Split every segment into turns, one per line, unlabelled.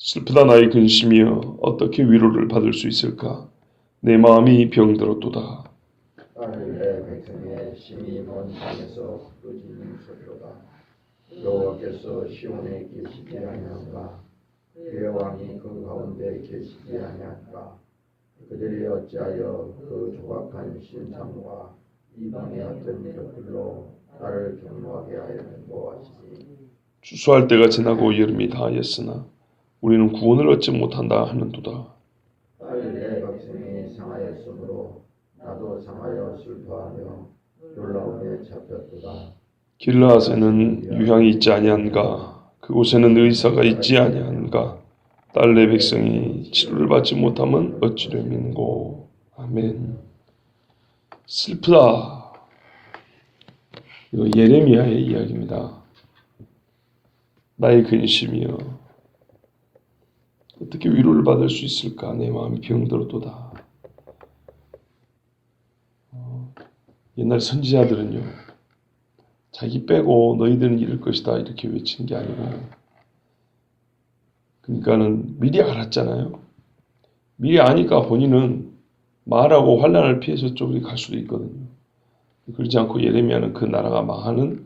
슬프다 나의 근심이여 어떻게 위로를 받을 수 있을까? 내 마음이 병들었도다.
하늘의 백성의 심히 먼 땅에서 부르짖는 소리로다. 여호와께서 시온에 계시지 아니한가? 그의 왕이 그 가운데 계시지 아니한가? 그들이 어찌하여 그 조각한 신상과 이방의 같은 이력들로 나를 경노하게 하려는 무엇이지?
추수할 때가 지나고 여름이 다하였으나 우리는 구원을 얻지 못한다 하는도다.
하늘의 백성이 상하였으므로 나도 상하여 슬퍼하며 놀라움에 잡혔도다.
길라앗에는 유향이 있지 아니한가? 그곳에는 의사가 있지 아니한가? 딸내 백성이 치료를 받지 못하면 어찌됨인고. 아멘. 슬프다. 이거 예레미야의 이야기입니다. 나의 근심이여 어떻게 위로를 받을 수 있을까? 내 마음이 병들었도다. 옛날 선지자들은요, 자기 빼고 너희들은 이럴 것이다 이렇게 외친 게 아니고, 그러니까는 미리 알았잖아요. 미리 아니까 본인은 말하고 환난을 피해서 저쪽에 갈 수도 있거든요. 그렇지 않고 예레미야는 그 나라가 망하는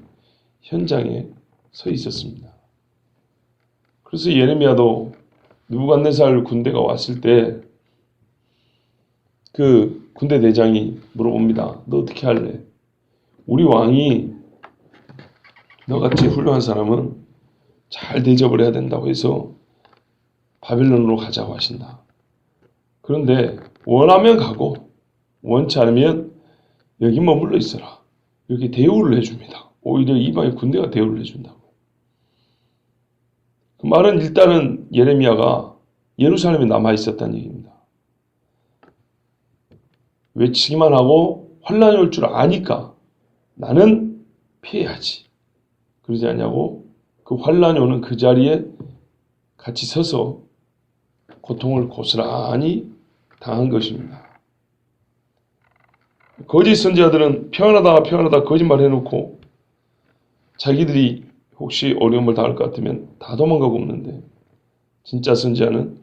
현장에 서 있었습니다. 그래서 예레미야도 느부갓네살 군대가 왔을 때 그 군대 대장이 물어봅니다. 너 어떻게 할래? 우리 왕이 너같이 훌륭한 사람은 잘 대접을 해야 된다고 해서 바벨론으로 가자고 하신다. 그런데 원하면 가고 원치 않으면 여기 머물러 있어라. 이렇게 대우를 해줍니다. 오히려 이방의 군대가 대우를 해준다고. 그 말은 일단은 예레미야가 예루살렘에 남아 있었다는 얘기입니다. 외치기만 하고 환란이 올 줄 아니까 나는 피해야지. 그러지 않냐고 그 환란이 오는 그 자리에 같이 서서 고통을 고스란히 당한 것입니다. 거짓 선지자들은 평안하다 거짓말 해놓고 자기들이 혹시 어려움을 당할 것 같으면 다 도망가고 없는데, 진짜 선지자는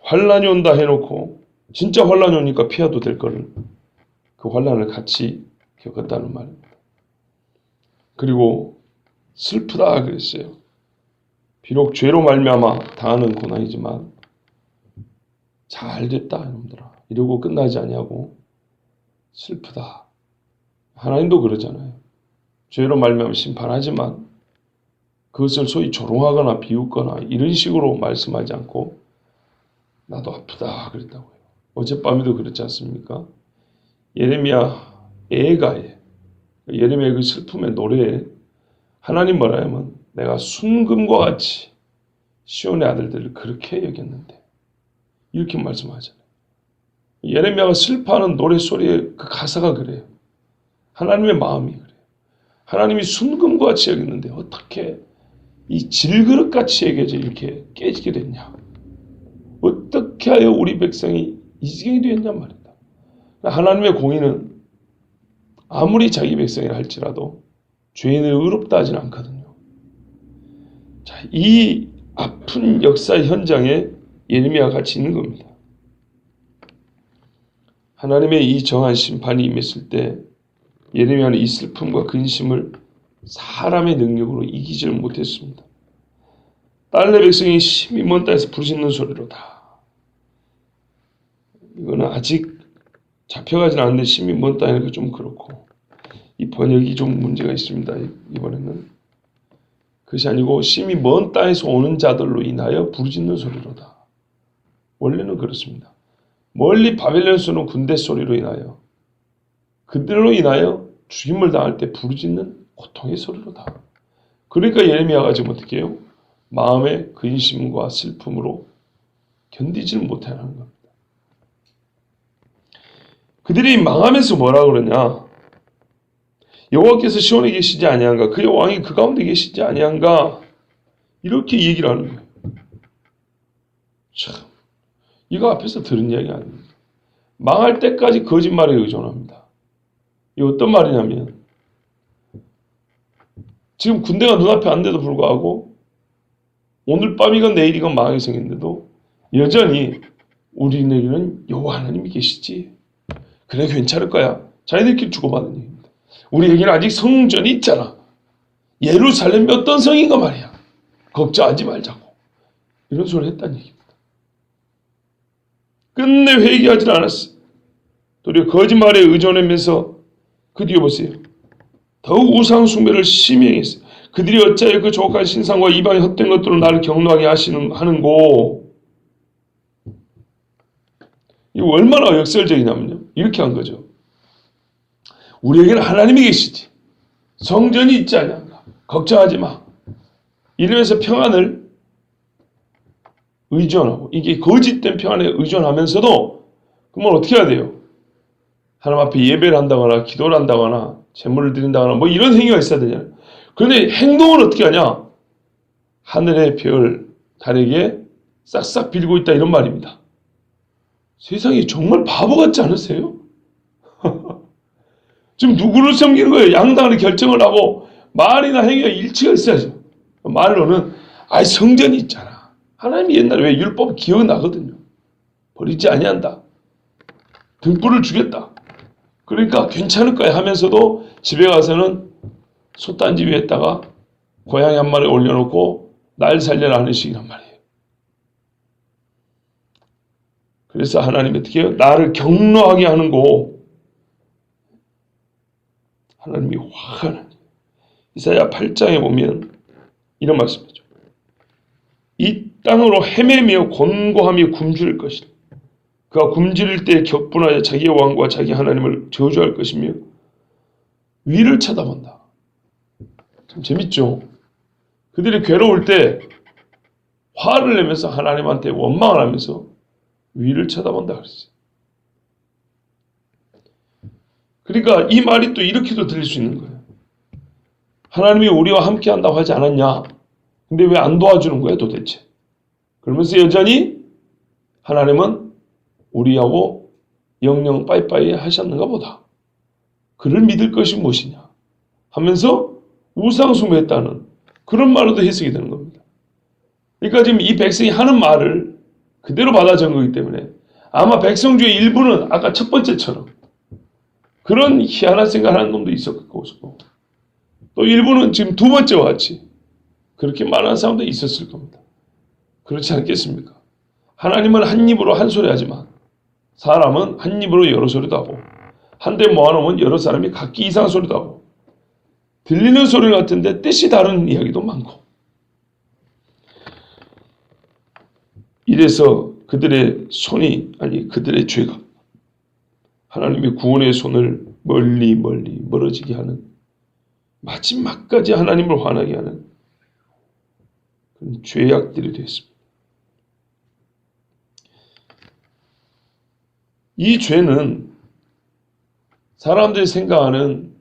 환란이 온다 해놓고 진짜 환란이 오니까 피해도 될 거를 그 환란을 같이 겪었다는 말입니다. 그리고 슬프다 그랬어요. 비록 죄로 말미암아 당하는 고난이지만 잘 됐다 여러분들아 이러고 끝나지 아니하고 슬프다. 하나님도 그러잖아요. 죄로 말미암아 심판하지만 그것을 소위 조롱하거나 비웃거나 이런 식으로 말씀하지 않고 나도 아프다 그랬다고요. 어젯밤에도 그렇지 않습니까? 예레미야 애가에 예레미야의 그 슬픔의 노래에 하나님 뭐라 하면 내가 순금과 같이 시온의 아들들을 그렇게 여겼는데 이렇게 말씀하잖아요. 예레미야가 슬퍼하는 노래소리의 그 가사가 그래요. 하나님의 마음이 그래요. 하나님이 순금과 같이 여겼는데 어떻게 이 질그릇같이 여겨져 이렇게 깨지게 됐냐. 어떻게 하여 우리 백성이 이 지경이 되었냔 말이다. 하나님의 공의는 아무리 자기 백성이라 할지라도 죄인을 의롭다 하진 않거든요. 자, 이 아픈 역사 현장에 예레미야가 같이 있는 겁니다. 하나님의 이 정한 심판이 임했을 때 예레미야는 이 슬픔과 근심을 사람의 능력으로 이기지를 못했습니다. 딸내 백성이 심히 먼 땅에서 부르짖는 소리로다. 이거는 아직 잡혀가진 않는데 심히 먼 땅이니까 좀 그렇고 이 번역이 좀 문제가 있습니다. 이번에는 그것이 아니고 심히 먼 땅에서 오는 자들로 인하여 부르짖는 소리로다. 원래는 그렇습니다. 멀리 바벨론에서 오는 군대 소리로 인하여 그들로 인하여 죽임을 당할 때 부르짖는 고통의 소리로다. 그러니까 예레미야가 지금 어떻게 해요? 마음의 근심과 슬픔으로 견디지를 못하는 겁니다. 그들이 망하면서 뭐라 그러냐? 여호와께서 시온에 계시지 아니한가? 그의 왕이 그 가운데 계시지 아니한가? 이렇게 얘기를 하는 거예요. 참, 이거 앞에서 들은 이야기 아닙니다. 망할 때까지 거짓말에 의존합니다. 이 어떤 말이냐면 지금 군대가 눈앞에 안 돼도 불구하고 오늘 밤이건 내일이건 망하게 생겼는데도 여전히 우리에게는 여호와 하나님이 계시지. 그래 괜찮을 거야. 자기들끼리 주고받는 얘기입니다. 우리에게는 아직 성전이 있잖아. 예루살렘이 어떤 성인가 말이야. 걱정하지 말자고. 이런 소리를 했다는 얘기입니다. 끝내 회개하지 않았어. 도리어 거짓말에 의존하면서 그 뒤에 보세요. 더욱 우상 숭배를 심히 행했어요. 그들이 어찌하여 그 조각한 신상과 이방의 헛된 것들로 나를 경노하게 하는고. 이거 얼마나 역설적이냐면요. 이렇게 한 거죠. 우리에게는 하나님이 계시지. 성전이 있지 않냐. 걱정하지 마. 이러면서 평안을 의존하고, 이게 거짓된 평안에 의존하면서도 그러면 어떻게 해야 돼요? 하나님 앞에 예배를 한다거나 기도를 한다거나 제물을 드린다거나 뭐 이런 행위가 있어야 되잖아요. 그런데 행동은 어떻게 하냐? 하늘의 별, 달에게 싹싹 빌고 있다 이런 말입니다. 세상이 정말 바보 같지 않으세요? 지금 누구를 섬기는 거예요? 양당을 결정을 하고 말이나 행위가 일치가 있어야죠. 말로는 성전이 있잖아. 하나님이 옛날에 왜 율법 기억나거든요. 버리지 아니한다. 등불을 주겠다. 그러니까 괜찮을 거야 하면서도 집에 가서는 솥단지 위에다가 고양이 한 마리 올려놓고 날 살려라 하는 식이란 말이에요. 그래서 하나님이 어떻게 해요? 나를 경노하게 하는 거. 하나님이 화가 나요. 이사야 8장에 보면 이런 말씀이죠. 이 땅으로 헤매며 곤고하며 굶주릴 것이다. 그가 굶주릴 때 격분하여 자기의 왕과 자기 하나님을 저주할 것이며 위를 쳐다본다. 참 재밌죠? 그들이 괴로울 때 화를 내면서 하나님한테 원망을 하면서 위를 쳐다본다 그랬어요. 그러니까 이 말이 또 이렇게도 들릴 수 있는 거예요. 하나님이 우리와 함께 한다고 하지 않았냐? 근데 왜 안 도와주는 거야 도대체? 그러면서 여전히 하나님은 우리하고 영영 빠이빠이 하셨는가 보다. 그를 믿을 것이 무엇이냐 하면서 우상숭배했다는 그런 말로도 해석이 되는 겁니다. 그러니까 지금 이 백성이 하는 말을 그대로 받아 적은 거기 때문에 아마 백성 중에 일부는 아까 첫 번째처럼 그런 희한한 생각을 하는 놈도 있었을 것이고 또 일부는 지금 두 번째와 같이 그렇게 말하는 사람도 있었을 겁니다. 그렇지 않겠습니까? 하나님은 한 입으로 한 소리 하지만 사람은 한 입으로 여러 소리도 하고 한데 모아놓으면 여러 사람이 각기 이상한 소리도 하고 들리는 소리 같은데 뜻이 다른 이야기도 많고 이래서 그들의 그들의 죄가 하나님의 구원의 손을 멀리 멀어지게 하는 마지막까지 하나님을 화나게 하는 그런 죄악들이 되었습니다. 이 죄는 사람들이 생각하는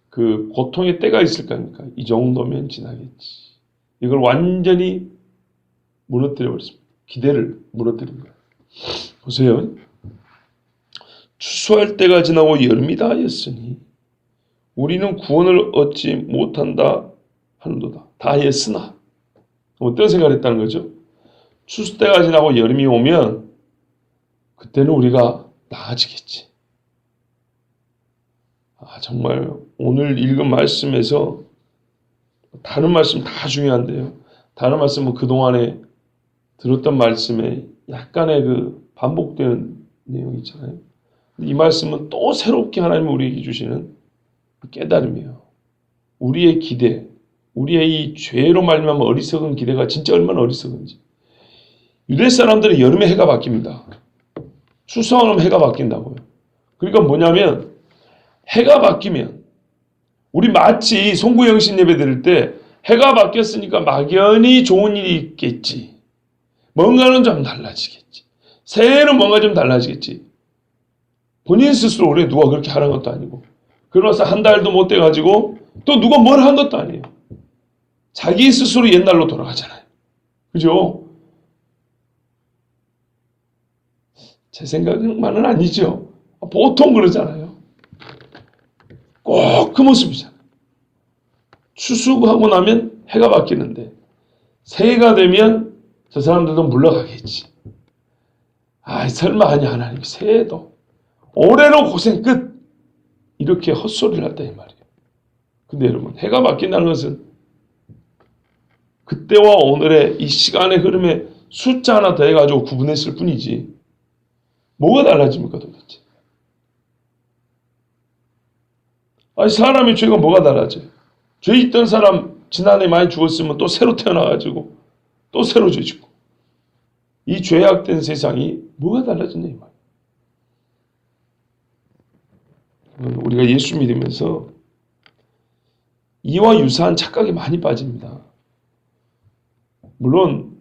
그 고통의 때가 있을 거 아닙니까? 이 정도면 지나겠지. 이걸 완전히 무너뜨려 버렸습니다. 기대를 무너뜨린 거예요. 보세요. 추수할 때가 지나고 여름이 다하였으니 우리는 구원을 얻지 못한다 하는도다. 다하였으나 어떤 생각을 했다는 거죠? 추수 때가 지나고 여름이 오면 그때는 우리가 나아지겠지. 정말 오늘 읽은 말씀에서 다른 말씀 다 중요한데요. 다른 말씀은 그동안에 들었던 말씀에 약간의 그 반복되는 내용이 있잖아요. 이 말씀은 또 새롭게 하나님이 우리에게 주시는 깨달음이에요. 우리의 기대, 우리의 이 죄로 말미암아 어리석은 기대가 진짜 얼마나 어리석은지. 유대 사람들은 여름에 해가 바뀝니다. 추수하면 해가 바뀐다고요. 그러니까 뭐냐면 해가 바뀌면 우리 마치 송구영신 예배 드릴 때 해가 바뀌었으니까 막연히 좋은 일이 있겠지. 뭔가는 좀 달라지겠지. 새해는 뭔가 좀 달라지겠지. 본인 스스로 우리 누가 그렇게 하는 것도 아니고 그러면서 한 달도 못 돼가지고 또 누가 뭘 한 것도 아니에요. 자기 스스로 옛날로 돌아가잖아요. 그죠? 제 생각만은 아니죠. 보통 그러잖아요. 꼭 그 모습이잖아요. 추수하고 나면 해가 바뀌는데 새해가 되면 저 사람들도 물러가겠지. 설마 하냐 하나님 새해도 올해로 고생 끝 이렇게 헛소리를 한다 이 말이에요. 근데 여러분 해가 바뀐다는 것은 그때와 오늘의 이 시간의 흐름에 숫자 하나 더해가지고 구분했을 뿐이지 뭐가 달라집니까 도대체? 사람의 죄가 뭐가 달라져요? 죄 있던 사람 지난해 많이 죽었으면 또 새로 태어나가지고 또 새로 죄 짓고 이 죄악된 세상이 뭐가 달라졌냐 이 말이에요. 우리가 예수 믿으면서 이와 유사한 착각에 많이 빠집니다. 물론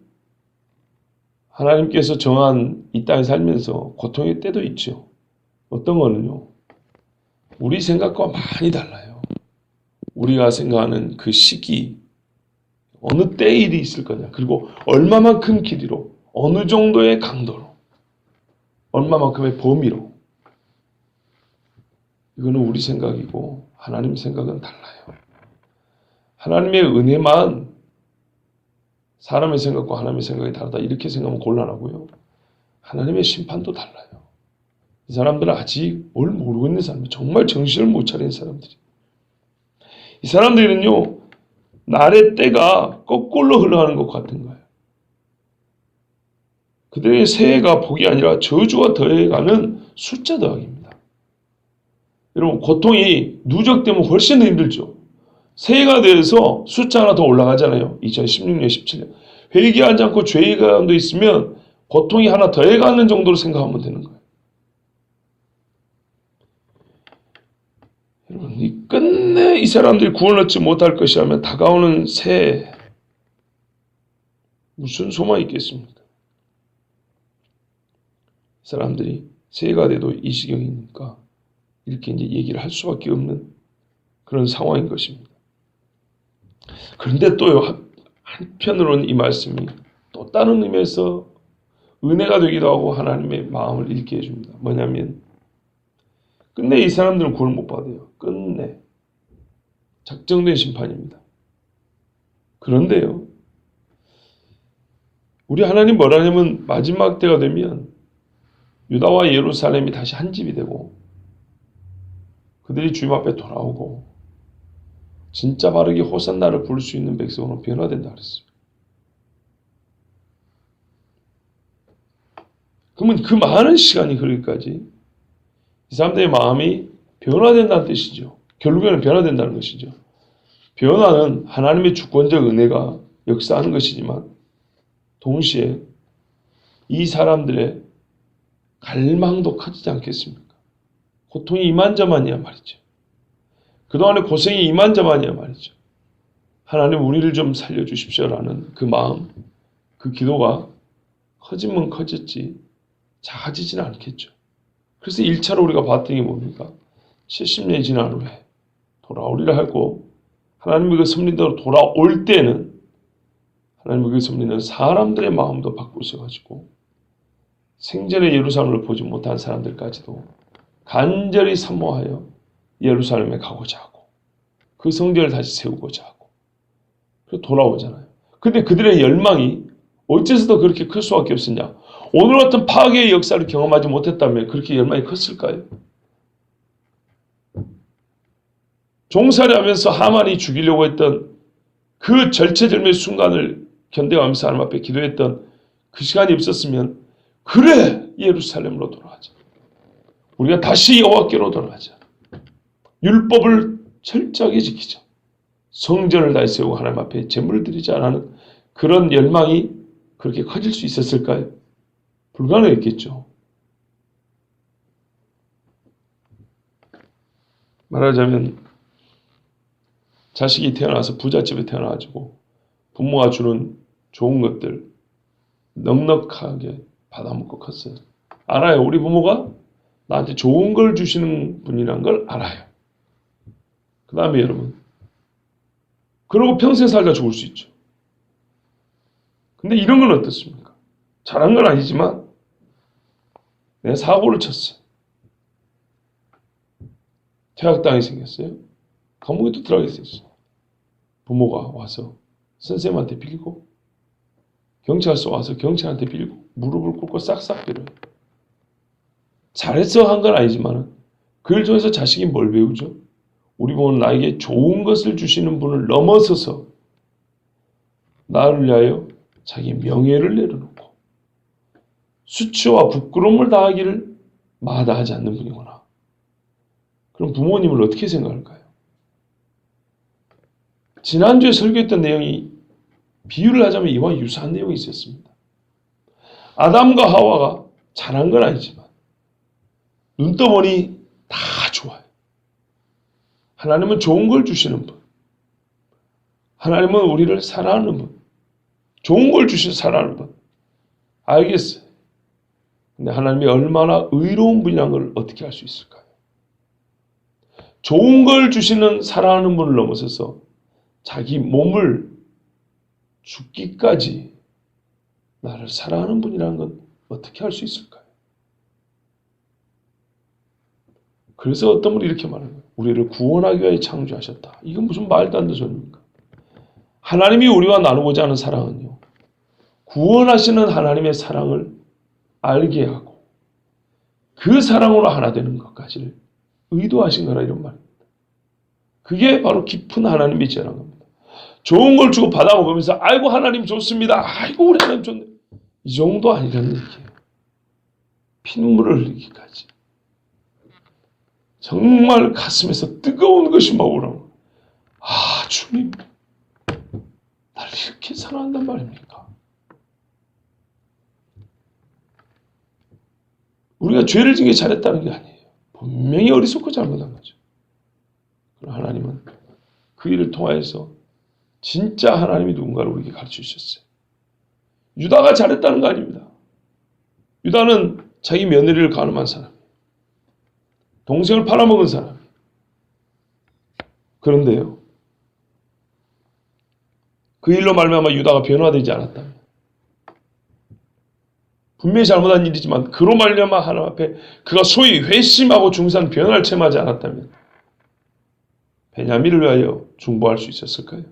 하나님께서 정한 이 땅에 살면서 고통의 때도 있죠. 어떤 거는요. 우리 생각과 많이 달라요. 우리가 생각하는 그 시기, 어느 때의 일이 있을 거냐. 그리고 얼마만큼 길이로, 어느 정도의 강도로, 얼마만큼의 범위로. 이거는 우리 생각이고 하나님 생각은 달라요. 하나님의 은혜만 사람의 생각과 하나님의 생각이 다르다. 이렇게 생각하면 곤란하고요. 하나님의 심판도 달라요. 이 사람들은 아직 뭘 모르고 있는 사람들, 정말 정신을 못 차리는 사람들이. 이 사람들은요, 날의 때가 거꾸로 흘러가는 것 같은 거예요. 그들의 새해가 복이 아니라 저주가 더해가는 숫자 더하기입니다. 여러분, 고통이 누적되면 훨씬 힘들죠. 새해가 돼서 숫자 하나 더 올라가잖아요. 2016년, 17년. 회개하지 않고 죄의 가운데 있으면 고통이 하나 더해가는 정도로 생각하면 되는 거예요. 여러분, 끝내 이 사람들이 구원을 얻지 못할 것이라면 다가오는 새해 무슨 소망이 있겠습니까? 사람들이 새해가 돼도 이 시경이니까 이렇게 이제 얘기를 할 수밖에 없는 그런 상황인 것입니다. 그런데 또요, 한편으로는 이 말씀이 또 다른 의미에서 은혜가 되기도 하고 하나님의 마음을 읽게 해줍니다. 뭐냐면 끝내 이 사람들은 구원을 못 받아요. 끝내 작정된 심판입니다. 그런데요, 우리 하나님 뭐라냐면 마지막 때가 되면 유다와 예루살렘이 다시 한 집이 되고 그들이 주님 앞에 돌아오고 진짜 바르게 호산나를 부를 수 있는 백성으로 변화된다 그랬어요. 그러면 그 많은 시간이 흐르기까지 이 사람들의 마음이 변화된다는 뜻이죠. 결국에는 변화된다는 것이죠. 변화는 하나님의 주권적 은혜가 역사하는 것이지만 동시에 이 사람들의 갈망도 커지지 않겠습니까? 고통이 이만저만이야 말이죠. 그동안의 고생이 이만저만이야 말이죠. 하나님 우리를 좀 살려주십시오라는 그 마음, 그 기도가 커지면 커졌지 작아지지는 않겠죠. 그래서 1차로 우리가 봤던 게 뭡니까? 70년이 지난 후에 돌아오리라 하고 하나님의 그 섭리대로 돌아올 때는 하나님의 그 섭리는 사람들의 마음도 바꾸셔가지고 생전에 예루살렘을 보지 못한 사람들까지도 간절히 사모하여 예루살렘에 가고자 하고 그 성전을 다시 세우고자 하고 그리고 돌아오잖아요. 근데 그들의 열망이 어째서도 그렇게 클 수밖에 없었냐? 오늘 같은 파괴의 역사를 경험하지 못했다면 그렇게 열망이 컸을까요? 종살이하면서 하만이 죽이려고 했던 그 절체절명의 순간을 견뎌가면서 하나님 앞에 기도했던 그 시간이 없었으면 그래 예루살렘으로 돌아가자. 우리가 다시 여호와께로 돌아가자. 율법을 철저하게 지키자. 성전을 다시 세우고 하나님 앞에 제물을 드리자라는 그런 열망이 그렇게 커질 수 있었을까요? 불가능했겠죠. 말하자면 자식이 태어나서 부잣집에 태어나가지고 부모가 주는 좋은 것들 넉넉하게 받아먹고 컸어요. 알아요. 우리 부모가 나한테 좋은 걸 주시는 분이란 걸 알아요. 그 다음에 여러분 그러고 평생 살다 죽을 수 있죠. 근데 이런 건 어떻습니까? 잘한 건 아니지만 내가 사고를 쳤어요. 퇴학당이 생겼어요. 감옥에 또 들어가게 됐어요. 부모가 와서 선생님한테 빌고 경찰서 와서 경찰한테 빌고 무릎을 꿇고 싹싹 빌어요. 잘해서 한 건 아니지만 그걸 통해서 자식이 뭘 배우죠? 우리 부모는 나에게 좋은 것을 주시는 분을 넘어서서 나를 위하여 자기 명예를 내려놓고 수치와 부끄러움을 당하기를 마다하지 않는 분이구나. 그럼 부모님을 어떻게 생각할까요? 지난주에 설교했던 내용이 비유를 하자면 이와 유사한 내용이 있었습니다. 아담과 하와가 잘한 건 아니지만 눈 떠보니 다 좋아요. 하나님은 좋은 걸 주시는 분. 하나님은 우리를 사랑하는 분. 좋은 걸 주셔서 사랑하는 분. 알겠어요. 근데 하나님이 얼마나 의로운 분이라는 걸 어떻게 알 수 있을까요? 좋은 걸 주시는 사랑하는 분을 넘어서서 자기 몸을 죽기까지 나를 사랑하는 분이라는 건 어떻게 알 수 있을까요? 그래서 어떤 분이 이렇게 말하는 거예요. 우리를 구원하기 위하여 창조하셨다. 이건 무슨 말도 안 되는 소리입니까? 하나님이 우리와 나누고자 하는 사랑은요. 구원하시는 하나님의 사랑을 알게 하고 그 사랑으로 하나 되는 것까지를 의도하신 거라 이런 말입니다. 그게 바로 깊은 하나님의 지혜라는 겁니다. 좋은 걸 주고 받아 먹으면서 아이고 하나님 좋습니다. 아이고 우리 하나님 좋네. 이 정도 아니라는 얘기예요. 피눈물을 흘리기까지. 정말 가슴에서 뜨거운 것이 막 오라고. 아 주님 나를 이렇게 사랑한단 말입니까? 우리가 죄를 지게 잘했다는 게 아니에요. 분명히 어리석고 잘못한 거죠. 그러나 하나님은 그 일을 통하여서 진짜 하나님이 누군가를 우리에게 가르쳐 주셨어요. 유다가 잘했다는 거 아닙니다. 유다는 자기 며느리를 간음한 사람이에요. 동생을 팔아먹은 사람이에요. 그런데요. 그 일로 말미암아 유다가 변화되지 않았다면 분명히 잘못한 일이지만 그로 말미암아 하나님 앞에 그가 소위 회심하고 중산 변화를 체험하지 않았다면 베냐민을 위하여 중보할 수 있었을까요?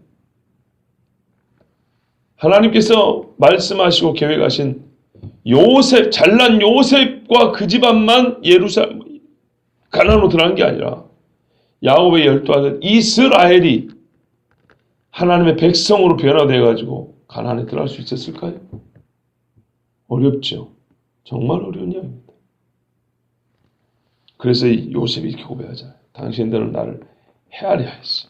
하나님께서 말씀하시고 계획하신 요셉, 잘난 요셉과 그 집안만 예루살렘 가나안으로 들어간 게 아니라 야곱의 12아들 이스라엘이 하나님의 백성으로 변화되어 가지고 가나안에 들어갈 수 있었을까요? 어렵죠. 정말 어려운 이야기입니다. 그래서 요셉이 이렇게 고백하잖아요. 당신들은 나를 헤아려 했어.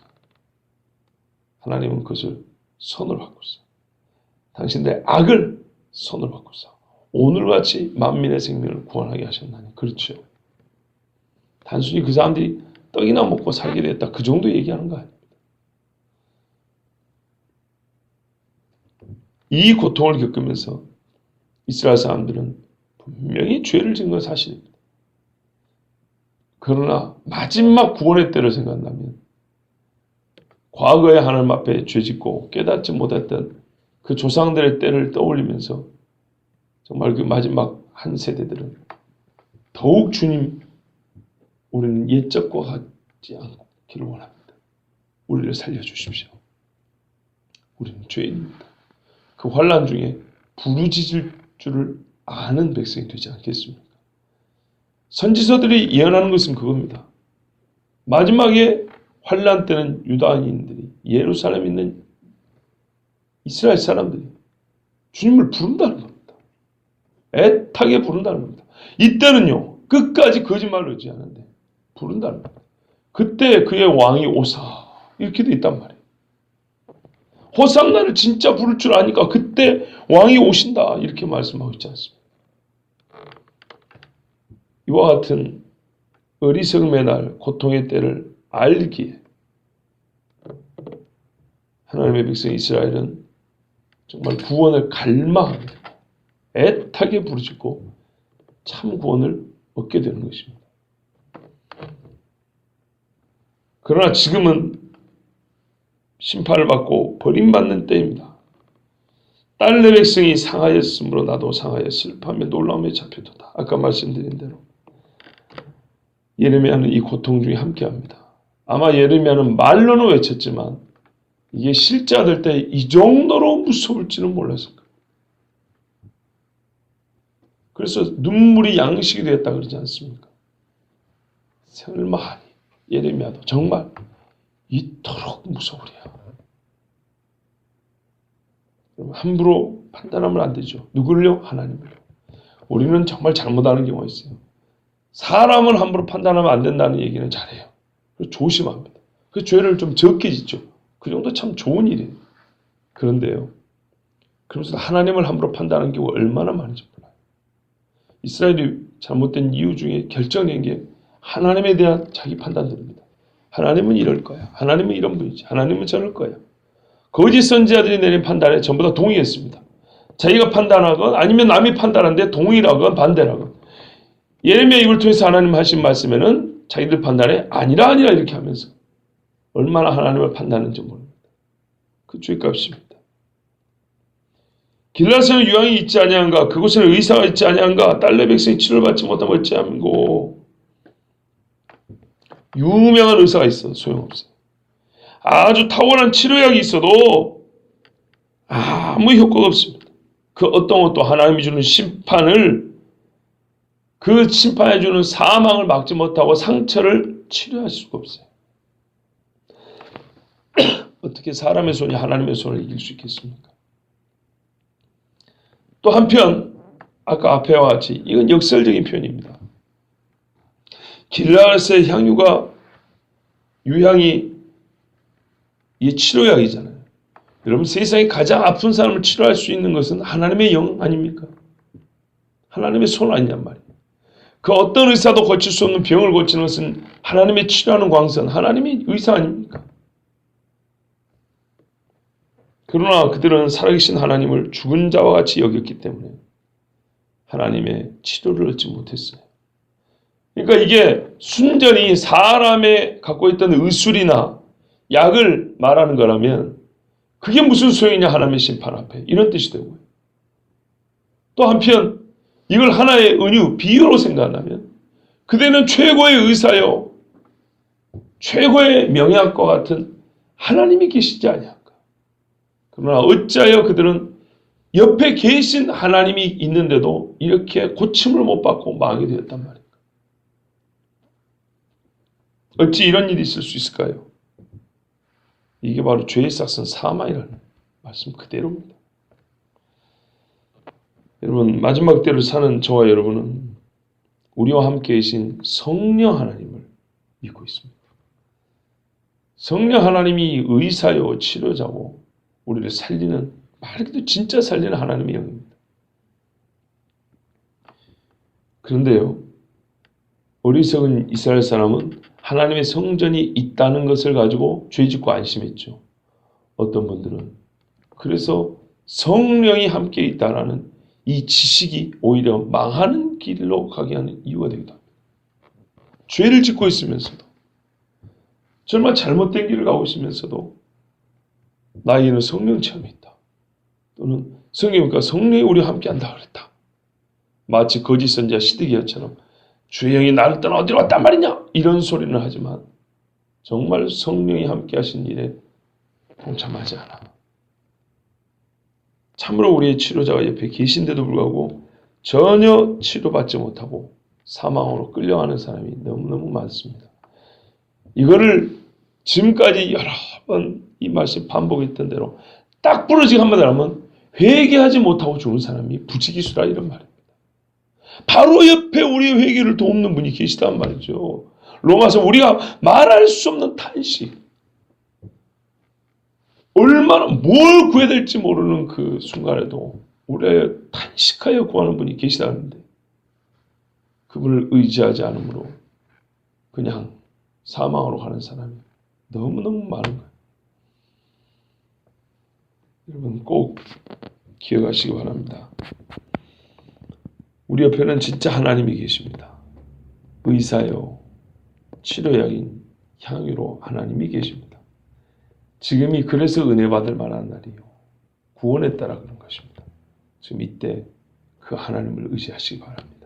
하나님은 그것을 선을 바꿨어. 당신들의 악을 선을 바꿨어. 오늘같이 만민의 생명을 구원하게 하셨나니. 그렇죠. 단순히 그 사람들이 떡이나 먹고 살게 됐다. 그 정도 얘기하는 거 아닙니다. 이 고통을 겪으면서 이스라엘 사람들은 분명히 죄를 지은 건 사실입니다. 그러나 마지막 구원의 때를 생각한다면 과거에 하나님 앞에 죄짓고 깨닫지 못했던 그 조상들의 때를 떠올리면서 정말 그 마지막 한 세대들은 더욱 주님 우리는 옛적과 같지 않기를 원합니다. 우리를 살려주십시오. 우리는 죄인입니다. 그 환난 중에 부르짖을 줄을 아는 백성이 되지 않겠습니까? 선지서들이 예언하는 것은 그겁니다. 마지막에 환난 때는 유다인들이 예루살렘에 있는 이스라엘 사람들이 주님을 부른다는 겁니다. 애타게 부른다는 겁니다. 이때는요. 끝까지 거짓말을 하지 않는데 부른다는 겁니다. 그때 그의 왕이 오사 이렇게 돼 있단 말이에요. 호산나를 진짜 부를 줄 아니까 그때 왕이 오신다 이렇게 말씀하고 있지 않습니까? 이와 같은 어리석음의 날 고통의 때를 알기에 하나님의 백성 이스라엘은 정말 구원을 갈망하게 되고 애타게 부르짖고 참 구원을 얻게 되는 것입니다. 그러나 지금은 심판을 받고 버림받는 때입니다. 딸내 백성이 상하였으므로 나도 상하여 슬퍼하며 놀라움에 잡혀도다. 아까 말씀드린 대로 예레미야는 이 고통 중에 함께합니다. 아마 예레미야는 말로는 외쳤지만 이게 실제 될 때 이 정도로 무서울지는 몰랐을 거예요. 그래서 눈물이 양식이 되었다 그러지 않습니까? 설마 예레미야도 정말 이토록 무서우랴. 함부로 판단하면 안 되죠. 누구를요? 하나님을요. 우리는 정말 잘못하는 경우가 있어요. 사람을 함부로 판단하면 안 된다는 얘기는 잘해요. 조심합니다. 그 죄를 좀 적게 짓죠. 그 정도 참 좋은 일이에요. 그런데요. 그러면서 하나님을 함부로 판단하는 경우가 얼마나 많은지 몰라요. 이스라엘이 잘못된 이유 중에 결정적인 게 하나님에 대한 자기 판단들입니다. 하나님은 이럴 거야. 하나님은 이런 분이지. 하나님은 저럴 거야. 거짓 선지자들이 내린 판단에 전부 다 동의했습니다. 자기가 판단하건 아니면 남이 판단하는데 동의라건 반대라건. 예레미야 입을 통해서 하나님 하신 말씀에는 자기들 판단에 아니라 이렇게 하면서 얼마나 하나님을 판단하는지 모릅니다. 그 죄값입니다. 길라서는 유황이 있지 아니한가? 그곳에는 의사가 있지 아니한가? 딸내 백성이 치료를 받지 못하면 어찌함고? 유명한 의사가 있어도 소용없어요. 아주 탁월한 치료약이 있어도 아무 효과가 없습니다. 그 어떤 것도 하나님이 주는 심판을, 그 심판해 주는 사망을 막지 못하고 상처를 치료할 수가 없어요. 어떻게 사람의 손이 하나님의 손을 이길 수 있겠습니까? 또 한편 아까 앞에와 같이 이건 역설적인 표현입니다. 길라앗의 향유가 유향이 이 치료약이잖아요. 여러분 세상에 가장 아픈 사람을 치료할 수 있는 것은 하나님의 영 아닙니까? 하나님의 손 아니냔 말이에요. 그 어떤 의사도 고칠 수 없는 병을 고치는 것은 하나님의 치료하는 광선, 하나님의 의사 아닙니까? 그러나 그들은 살아계신 하나님을 죽은 자와 같이 여겼기 때문에 하나님의 치료를 얻지 못했어요. 그러니까 이게 순전히 사람의 갖고 있던 의술이나 약을 말하는 거라면 그게 무슨 소용이냐, 하나님의 심판 앞에. 이런 뜻이 되고요. 또 한편 이걸 하나의 은유, 비유로 생각한다면 그대는 최고의 의사요, 최고의 명약과 같은 하나님이 계시지 아니한가. 그러나 어찌하여 그들은 옆에 계신 하나님이 있는데도 이렇게 고침을 못 받고 망하게 되었단 말입니까? 어찌 이런 일이 있을 수 있을까요? 이게 바로 죄의 싹은 사망이라는 말씀 그대로입니다. 여러분, 마지막 때를 사는 저와 여러분은 우리와 함께 계신 성령 하나님을 믿고 있습니다. 성령 하나님이 의사요, 치료자고 우리를 살리는, 말 그대로 진짜 살리는 하나님의 영입니다. 그런데요, 어리석은 이스라엘 사람은 하나님의 성전이 있다는 것을 가지고 죄짓고 안심했죠. 어떤 분들은. 그래서 성령이 함께 있다라는 이 지식이 오히려 망하는 길로 가게 하는 이유가 되기도 합니다. 죄를 짓고 있으면서도, 정말 잘못된 길을 가고 있으면서도 나에게는 성령 체험이 있다. 또는 성경이니까 성령이 우리와 함께 한다 그랬다. 마치 거짓 선지자 시드기야처럼 주의 영이 나를 떠나 어디로 왔단 말이냐, 이런 소리는 하지만 정말 성령이 함께 하신 일에 동참하지 않아. 참으로 우리의 치료자가 옆에 계신데도 불구하고 전혀 치료받지 못하고 사망으로 끌려가는 사람이 너무너무 많습니다. 이거를 지금까지 여러 번 이 말씀 반복했던 대로 딱 부러지게 한마디로 하면 회개하지 못하고 죽는 사람이 부지기수라, 이런 말입니다. 바로 옆에 우리의 회개를 돕는 분이 계시단 말이죠. 로마서 우리가 말할 수 없는 탄식, 얼마나 뭘 구해야 될지 모르는 그 순간에도 우리의 탄식하여 구하는 분이 계시다는데 그분을 의지하지 않으므로 그냥 사망으로 가는 사람이 너무너무 많은 거예요. 여러분 꼭 기억하시기 바랍니다. 우리 옆에는 진짜 하나님이 계십니다. 의사요, 치료약인 향유로 하나님이 계십니다. 지금이 그래서 은혜 받을 만한 날이요, 구원에 따라 그런 것입니다. 지금 이때 그 하나님을 의지하시기 바랍니다.